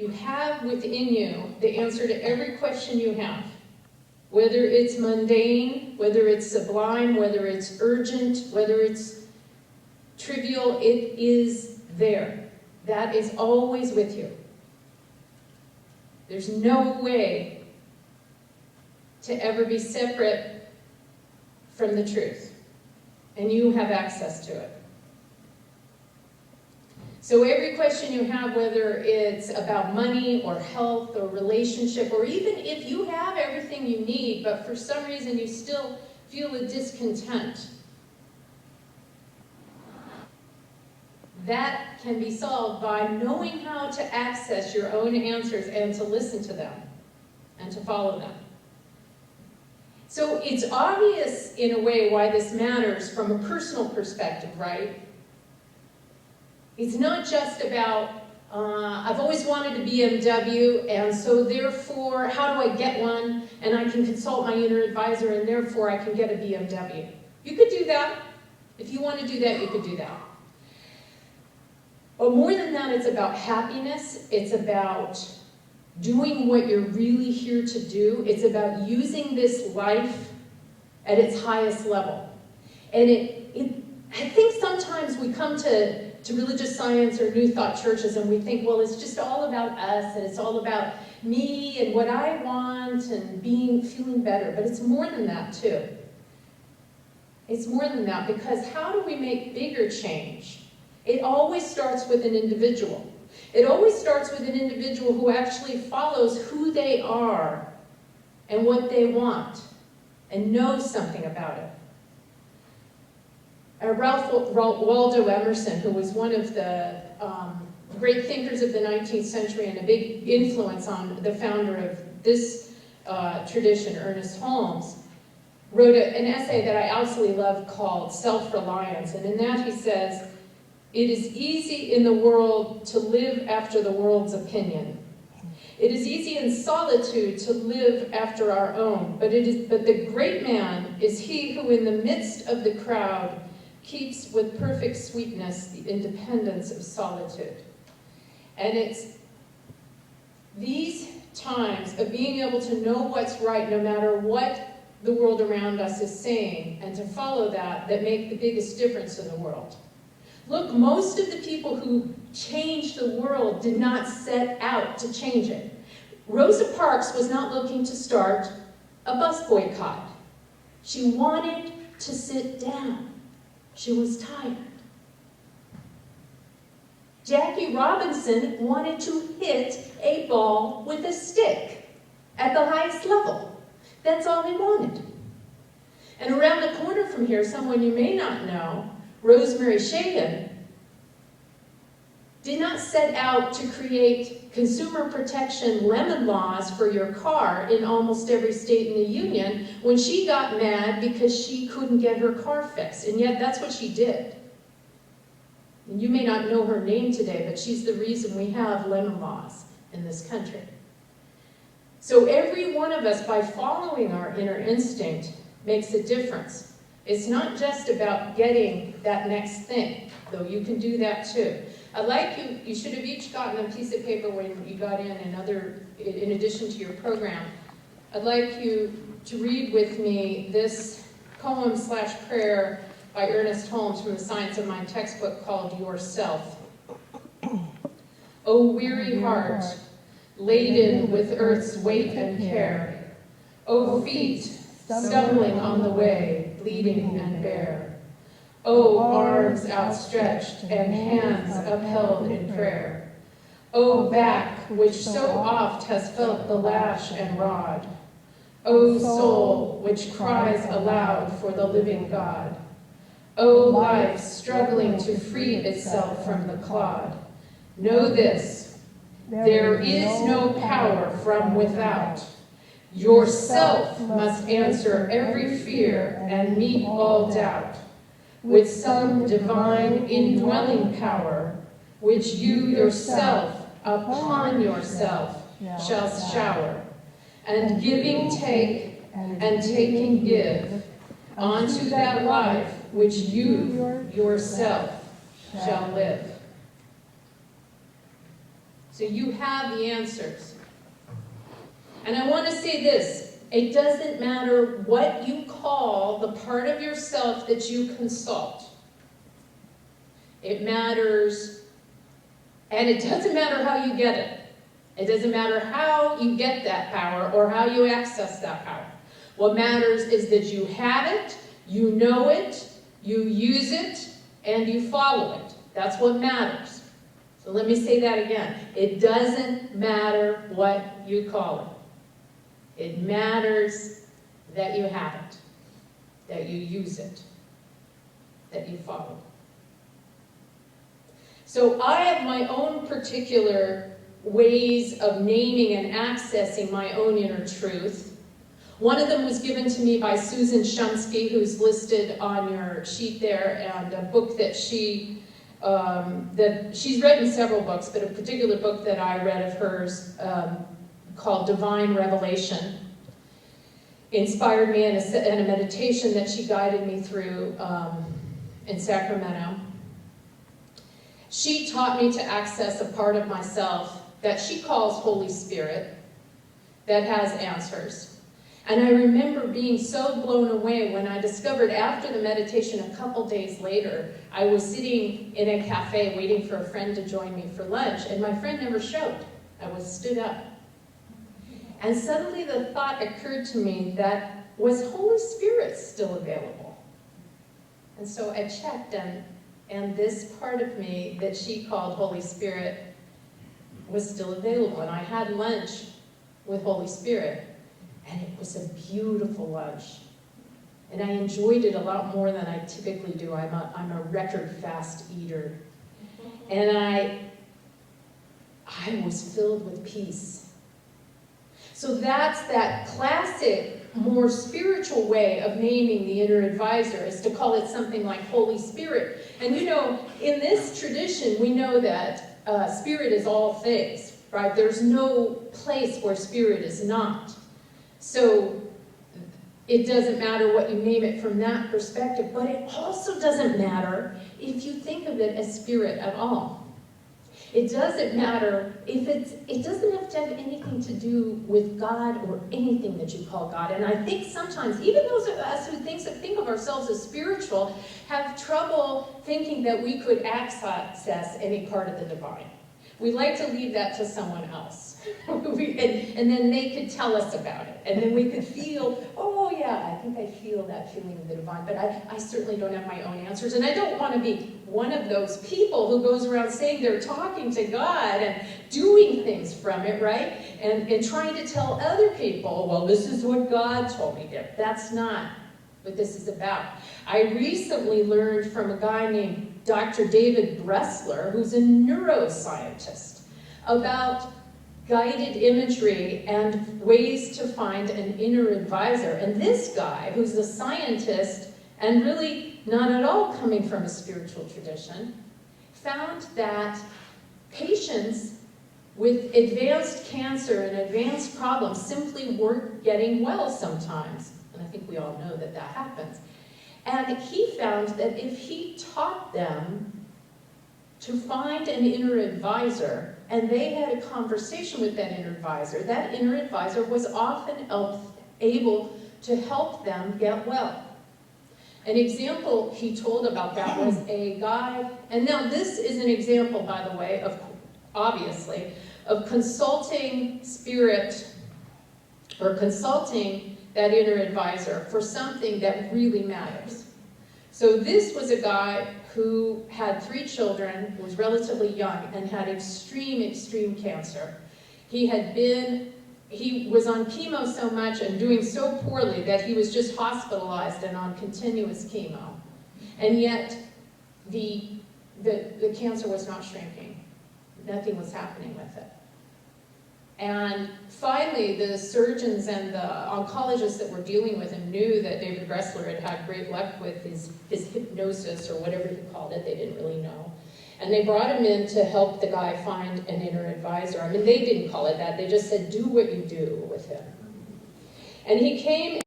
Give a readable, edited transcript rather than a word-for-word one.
You have within you the answer to every question you have. Whether it's mundane, whether it's sublime, whether it's urgent, whether it's trivial, it is there. That is always with you. There's no way to ever be separate from the truth. And you have access to it. So every question you have, whether it's about money or health or relationship, or even if you have everything you need, but for some reason you still feel a discontent, that can be solved by knowing how to access your own answers and to listen to them and to follow them. So it's obvious in a way why this matters from a personal perspective, right? It's not just about, I've always wanted a BMW, and so therefore, how do I get one? And I can consult my inner advisor, and therefore I can get a BMW. You could do that. If you want to do that, you could do that. But more than that, it's about happiness. It's about doing what you're really here to do. It's about using this life at its highest level. And I think sometimes we come to religious science or New Thought churches and we think, well, it's just all about us and it's all about me and what I want and feeling better. But it's more than that too. It's more than that, because how do we make bigger change? It always starts with an individual. It always starts with an individual who actually follows who they are and what they want and knows something about it. Ralph Waldo Emerson, who was one of the great thinkers of the 19th century and a big influence on the founder of this tradition, Ernest Holmes, wrote an essay that I absolutely love called Self-Reliance. And in that he says, "It is easy in the world to live after the world's opinion. It is easy in solitude to live after our own, but the great man is he who in the midst of the crowd keeps with perfect sweetness the independence of solitude." And it's these times of being able to know what's right no matter what the world around us is saying, and to follow that make the biggest difference in the world. Look, most of the people who changed the world did not set out to change it. Rosa Parks was not looking to start a bus boycott. She wanted to sit down. She was tired. Jackie Robinson wanted to hit a ball with a stick at the highest level. That's all he wanted. And around the corner from here, someone you may not know, Rosemary Shagan, did not set out to create consumer protection lemon laws for your car in almost every state in the union when she got mad because she couldn't get her car fixed. And yet that's what she did. And you may not know her name today, but she's the reason we have lemon laws in this country. So every one of us, by following our inner instinct, makes a difference. It's not just about getting that next thing, though you can do that too. I'd like you should have each gotten a piece of paper when you got in in addition to your program. I'd like you to read with me this poem/prayer by Ernest Holmes from the Science of Mind textbook called Yourself. O weary heart, laden with earth's weight and care. O feet, stumbling on the way, bleeding and bare. O arms outstretched and hands upheld in prayer. O back, which so oft has felt the lash and rod. O soul, which cries aloud for the living God. O life, struggling to free itself from the clod. Know this, there is no power from without. Yourself must answer every fear and meet all doubt with some divine indwelling power, which you yourself upon yourself shall shower, and giving take, and taking give, onto that life which you yourself shall live. So you have the answers. And I want to say this, it doesn't matter what you call the part of yourself that you consult. It matters, and it doesn't matter how you get it. It doesn't matter how you get that power or how you access that power. What matters is that you have it, you know it, you use it, and you follow it. That's what matters. So let me say that again. It doesn't matter what you call it. It matters that you have it, that you use it, that you follow it. So I have my own particular ways of naming and accessing my own inner truth. One of them was given to me by Susan Shumsky, who's listed on your sheet there, and a book that she's written several books, but a particular book that I read of hers called Divine Revelation inspired me in a meditation that she guided me through in Sacramento. She taught me to access a part of myself that she calls Holy Spirit that has answers. And I remember being so blown away when I discovered after the meditation a couple days later, I was sitting in a cafe waiting for a friend to join me for lunch, and my friend never showed. I was stood up. And suddenly the thought occurred to me that, was Holy Spirit still available? And so I checked, and this part of me that she called Holy Spirit was still available. And I had lunch with Holy Spirit, and it was a beautiful lunch. And I enjoyed it a lot more than I typically do. I'm a record fast eater. And I was filled with peace. So that's that classic, more spiritual way of naming the inner advisor, is to call it something like Holy Spirit. And you know, in this tradition, we know that spirit is all things, right? There's no place where spirit is not. So it doesn't matter what you name it from that perspective, but it also doesn't matter if you think of it as spirit at all. It doesn't matter if it doesn't have to have anything to do with God or anything that you call God. And I think sometimes, even those of us who think of ourselves as spiritual, have trouble thinking that we could access any part of the divine. We like to leave that to someone else. And then they could tell us about it. And then we could feel, oh yeah, I think I feel that feeling of the divine. But I certainly don't have my own answers. And I don't want to be one of those people who goes around saying they're talking to God and doing things from it, right? And trying to tell other people, well, this is what God told me. That's not what this is about. I recently learned from a guy named Dr. David Bressler, who's a neuroscientist, about guided imagery and ways to find an inner advisor. And this guy, who's a scientist and really not at all coming from a spiritual tradition, found that patients with advanced cancer and advanced problems simply weren't getting well sometimes. And I think we all know that that happens. And he found that if he taught them to find an inner advisor, and they had a conversation with that inner advisor was often able to help them get well. An example he told about that was a guy, and now this is an example, by the way, obviously, of consulting spirit, or consulting that inner advisor for something that really matters. So this was a guy who had 3 children, was relatively young, and had extreme cancer. He was on chemo so much and doing so poorly that he was just hospitalized and on continuous chemo. And yet, the cancer was not shrinking. Nothing was happening with it. And finally, the surgeons and the oncologists that were dealing with him knew that David Bressler had had great luck with his hypnosis, or whatever he called it. They didn't really know. And they brought him in to help the guy find an inner advisor. I mean, they didn't call it that. They just said, do what you do with him. And he came